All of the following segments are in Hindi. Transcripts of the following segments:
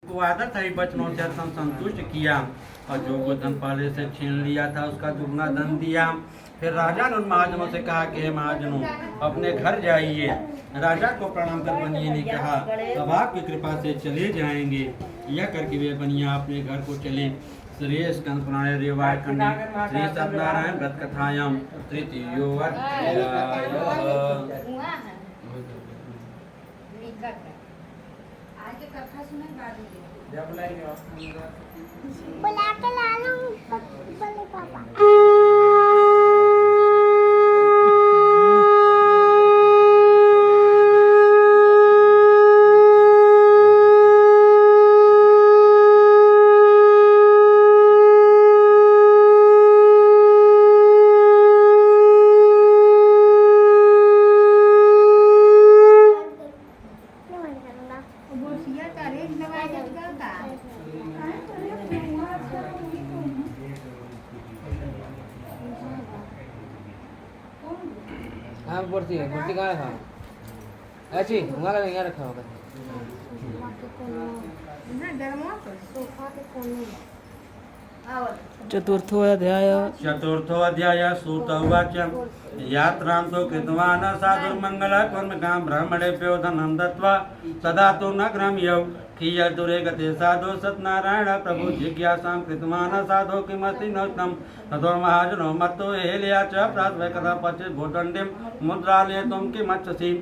को आदत है बचनों से संतुष्ट किया और जो वो धन पहले से छीन लिया था उसका दुगना धन दिया। फिर राजा ने उन महाजनों से कहा कि हे महाजनों अपने घर जाइए। राजा को प्रणाम कर बनिए ने कहा अब आपकी कृपा से चले जाएंगे। यह करके वे बनिया अपने घर को चले। श्री स्कंद पुराण रिवाय खंडी श्री सत्यनारायण व्रत कथायाम तृतीयो बुला के ला लो बोले पापा। हाँ बोलती कहाँ रखा ऐसी वहाँ का यहाँ रखा होगा। चतुर्थो अध्याय सूत उवाच यात्रां तो कृतवान् साधुर्मङ्गल कर्म काम ब्राह्मणेभ्यो धनं दत्त्वा सदा तु नगरं यौ खीयदूरे गते साधु सत्यनारायण प्रभु जिज्ञासां कृतवान् साधु किमस्ति नोक्तं ततो महाजनो मत्तो हेल्या च प्रातः कथा पचे भूदण्डिं मुद्रालयितुं किमच्छसि।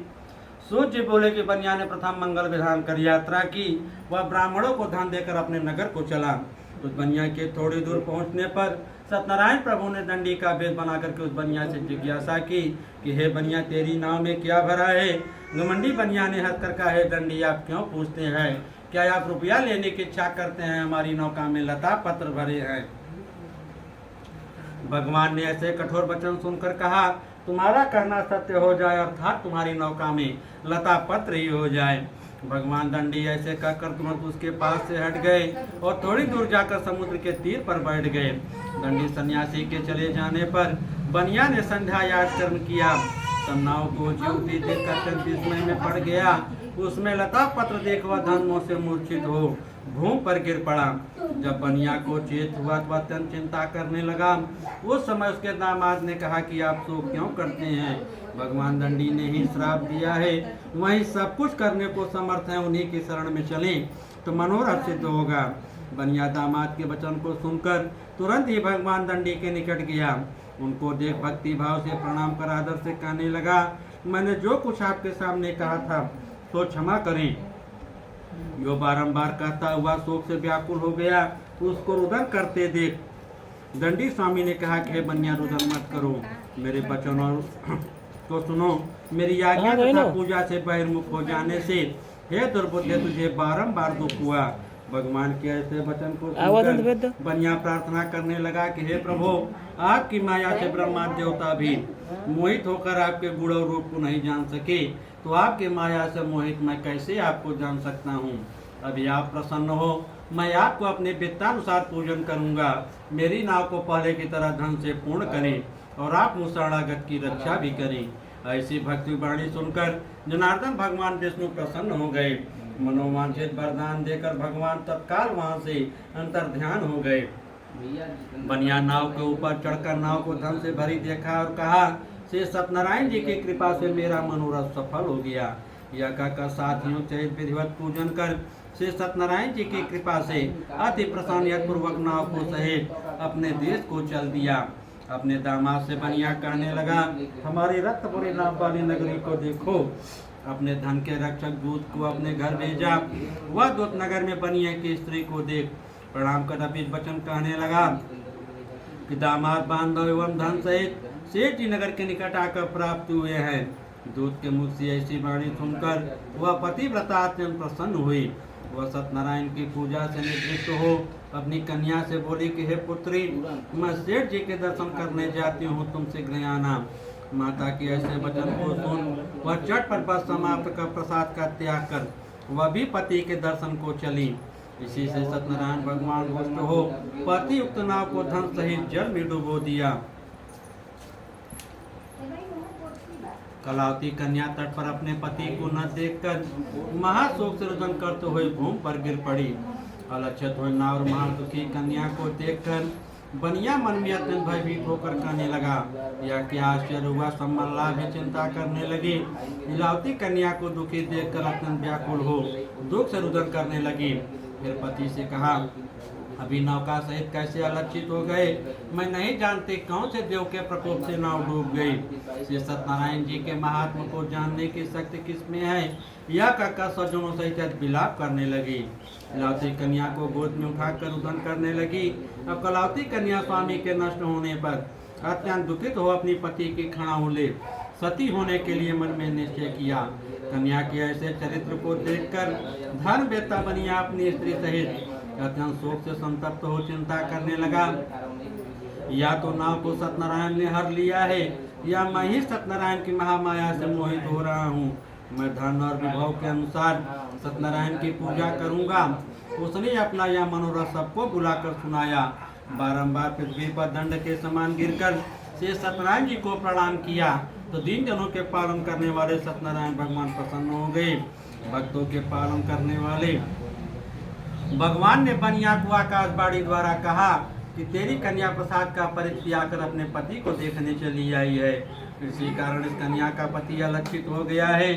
सूत जी बोले कि बनिया ने प्रथम मंगल विधान कर यात्रा की। वह ब्राह्मणों को धन देकर अपने नगर को चला। उस बनिया के थोड़ी दूर पहुंचने पर सत्यनारायण प्रभु ने दंडी का भेद बना करके उस बनिया से जिज्ञासा की कि हे बनिया तेरी नाव में क्या भरा है। घमंडी बनिया ने हंस कर कहा हे दंडी आप क्यों पूछते हैं, क्या आप रुपया लेने की इच्छा करते हैं। हमारी नौका में लता पत्र भरे हैं। भगवान ने ऐसे कठोर वचन सुनकर कहा तुम्हारा कहना सत्य हो जाए अर्थात तुम्हारी नौका में लता पत्र ही हो जाए। भगवान दंडी ऐसे कहकर तुरंत उसके पास से हट गए और थोड़ी दूर जाकर समुद्र के तीर पर बैठ गए। दंडी सन्यासी के चले जाने पर बनिया ने संध्या याद कर्म किया। तब नाव को जीवती देखकर अत्यंत विस्मय में पड़ गया। उसमें लता पत्र देख वह धन से मूर्छित हो भूमि पर गिर पड़ा। जब बनिया को चेत हुआ तो अत्यंत चिंता करने लगा। उस समय उसके दामाद ने कहा कि आप शोक क्यों करते हैं, भगवान दंडी ने ही श्राप दिया है, वही सब कुछ करने को समर्थ है, उन्हीं की शरण में चलें तो मनोरथ सिद्ध होगा। बनिया दामाद के वचन को सुनकर तुरंत ही भगवान दंडी के निकट गया। उनको देख भक्ति भाव से प्रणाम कर आदर से कहने लगा मैंने जो कुछ आपके सामने कहा था तो क्षमा करें। जो बारंबार कहता हुआ शोक से व्याकुल हो गया उसको रुदन करते देख दंडी स्वामी ने कहा कि बनिया रुदन मत करो, मेरे वचन और तो सुनो। मेरी आज्ञा तथा पूजा से बहिर्मुख हो जाने से हे दुर्बुद्धे तुझे बारंबार दुख हुआ। भगवान के ऐसे वचन को सुनकर बनिया प्रार्थना करने लगा कि हे प्रभु आपकी माया से ब्रह्मा देवता भी मोहित होकर आपके गुण और रूप को नहीं जान सके तो आपके माया से मोहित मैं कैसे आपको जान सकता हूँ। अभी आप प्रसन्न हो मैं आपको अपने वित्तानुसार पूजन करूँगा। मेरी नाव को पहले की तरह धन से पूर्ण करें और आप मुशरणागत की रक्षा भी करें। ऐसी भक्ति वाणी सुनकर जनार्दन भगवान विष्णु प्रसन्न हो गए। मनोवांछित वरदान देकर भगवान तत्काल वहां से अंतर ध्यान हो गए। बनिया नाव के ऊपर चढ़कर नाव को धन से भरी देखा और कहा श्री सत्यनारायण जी की कृपा से मेरा मनोरथ सफल हो गया। यह कहकर साथियों सहित विधिवत पूजन कर श्री सत्यनारायण जी की कृपा से अति प्रसन्न पूर्वक नाव को सहित अपने देश को चल दिया। अपने दामाद से बनिया कहने लगा हमारी रत्नपुरी नाम वाली नगरी को देखो। अपने धन के रक्षक दूत को अपने घर भेजा। वह दूत नगर में बनिया की स्त्री को देख प्रणाम कर अपनी वचन कहने लगा कि दामाद बांधव एवं धन सहित सेठ जी नगर के निकट आकर प्राप्त हुए हैं। दूत के मुख से ऐसी वाणी सुनकर वह पतिव्रता अत्यंत प्रसन्न हुई। वह सत्यनारायण की पूजा से निवृत्त हो अपनी कन्या से बोली कि हे पुत्री मैं सेठ जी के दर्शन करने जाती हूँ, तुम शीघ्र आना। माता के ऐसे वचन को सुन वह झटपट बस समाप्त कर प्रसाद का त्याग कर वह भी पति के दर्शन को चली। इसी से सत्यनारायण भगवान रुष्ट हो पति उक्त नाव को धन सहित जल में डुबो दिया। कलावती कन्या तट पर अपने पति को न देखकर महाशोक से रुदन करते हुए भूमि पर गिर पड़ी। अलक्षित हुई नाव और महादुखी कन्या को देखकर बनिया मन में अत्यंत भयभीत होकर कहने लगा, यह क्या आश्चर्य हुआ। सम्मल्लाह भी चिंता करने लगी। लीलावती कन्या को दुखी देखकर अत्यंत व्याकुल हो दुख से रुदन करने लगी। फिर पति से कहा, अभी नौका सहित कैसे अलक्षित हो गए, मैं नहीं जानती कौन से देव के प्रकोप से नाव डूब गई। श्री सत्यनारायण जी के महात्मा को जानने की शक्ति किसमें है, यह कहकर स्वजनों सहित विलाप करने लगी। कलावती कन्या को गोद में उठाकर रुदन करने लगी। अब कलावती कन्या स्वामी के नष्ट होने पर अत्यंत दुखित हो अपनी पति के खड़ाउले सती होने के लिए मन में निश्चय किया। कन्या के ऐसे चरित्र को देखकर धर्मवेत्ता बनिया अपनी स्त्री सहित अत्यंत शोक से संतप्त हो चिंता करने लगा। या तो नाव को सत्यनारायण ने हर लिया है, या मैं ही सत्यनारायण की महामाया से मोहित हो रहा हूँ। मैं धन और विभव के अनुसार सत्यनारायण की पूजा करूंगा। उसने अपना यह मनोरथ सबको बुलाकर सुनाया। बारंबार पृथ्वी पर दंड के समान गिरकर श्री सत्यनारायण जी को प्रणाम किया तो दीन जनों के पालन करने वाले सत्यनारायण भगवान प्रसन्न हो गए। भक्तों के पालन करने वाले भगवान ने बनिया को आकाशवाणी द्वारा कहा कि तेरी कन्या प्रसाद का परित्याग कर अपने पति को देखने चली आई है। इसी कारण इस कन्या का पति अलक्षित हो गया है।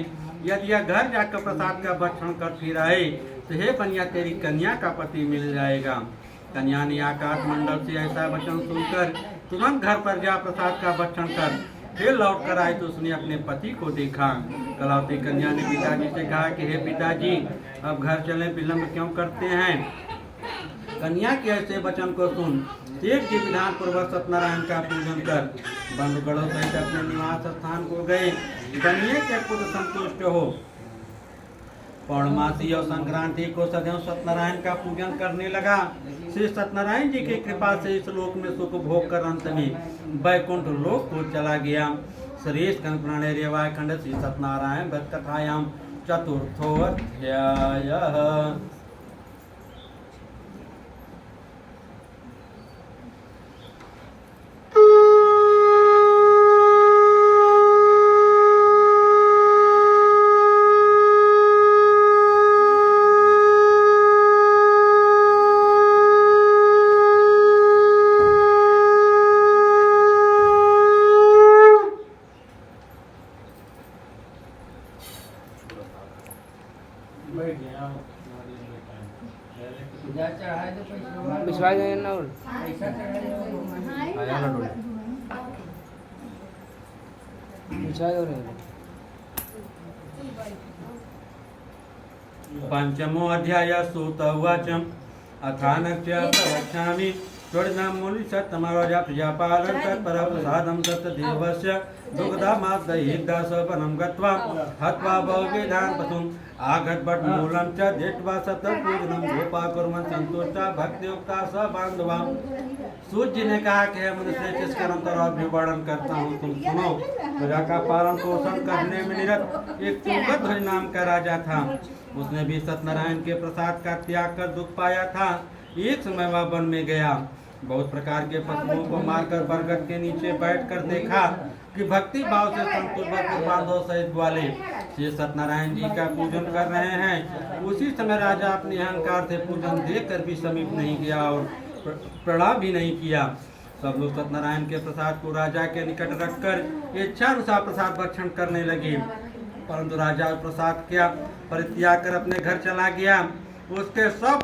यदि यह घर जाकर प्रसाद का भक्षण कर फिर आए तो हे बनिया, तेरी कन्या का पति मिल जाएगा। कन्या ने आकाश मंडल से ऐसा वचन सुनकर तुरंत घर पर जा प्रसाद का भक्षण कर फिर लौट कर आई तो उसने अपने पति को देखा। कलावती कन्या ने पिताजी से कहा कि हे पिताजी, अब घर चले, विलम्ब क्यों करते हैं। कन्या के ऐसे वचन को सुन देव जी विधान पूर्वक सत्यनारायण का पूजन कर बंधुगणों सहित अपने निवास स्थान को गए। कन्या के पुत्र संतुष्ट हो पौर्णमासी और संक्रांति को सदैव सत्यनारायण का पूजन करने लगा। श्री सत्यनारायण जी की कृपा से इस लोक में सुख भोग कर अंत में वैकुंठ लोक को चला गया। श्री स्कंद पुराणे रेवाय खंड श्री सत्यनारायण व्रत कथायाम चतुर्थोऽध्यायः। विश्वास है ना और विश्वास हो रहे पंचमो अध्याय सूत उवाच अथानक्य प्रवक्ष्यामि त्वरितं मुनि सत्तमराजा प्रजापालं तत्परं प्रसादं सत्यदेवस्य दुग्धमादयिदासवनं गत्वा हत्वा बहुविधान् पशून् आगतभट्टमूलं च दृष्ट्वा सतपूजनं गोपा कुर्वन् सन्तुष्टा भक्तियुक्ता स बान्धवा। सूत जी ने कहा कि हे मुनि, किस कर्म का भी वर्णन करता हूँ, तुम सुनो। प्रजा का पालन पोषण करने में निरत एक तुंगध्वज नाम का राजा था। उसने भी सत्यनारायण के प्रसाद का त्याग कर दुख पाया था। एक समय वह वन में गया, बहुत प्रकार के पशुओं को मारकर बरगद के नीचे बैठकर देखा कि भक्ति भाव से संतुष्ट बांधव सहित वाले श्री सत्यनारायण जी का पूजन कर रहे हैं। उसी समय राजा अपने अहंकार से पूजन देखकर भी समीप नहीं गया और प्रणाम भी नहीं किया। सब लोग सत्यनारायण के प्रसाद को राजा के निकट रखकर इच्छा अनुसार प्रसाद भक्षण करने लगे, परंतु राजा प्रसाद क्या परित्याग कर अपने घर चला गया। उसके सब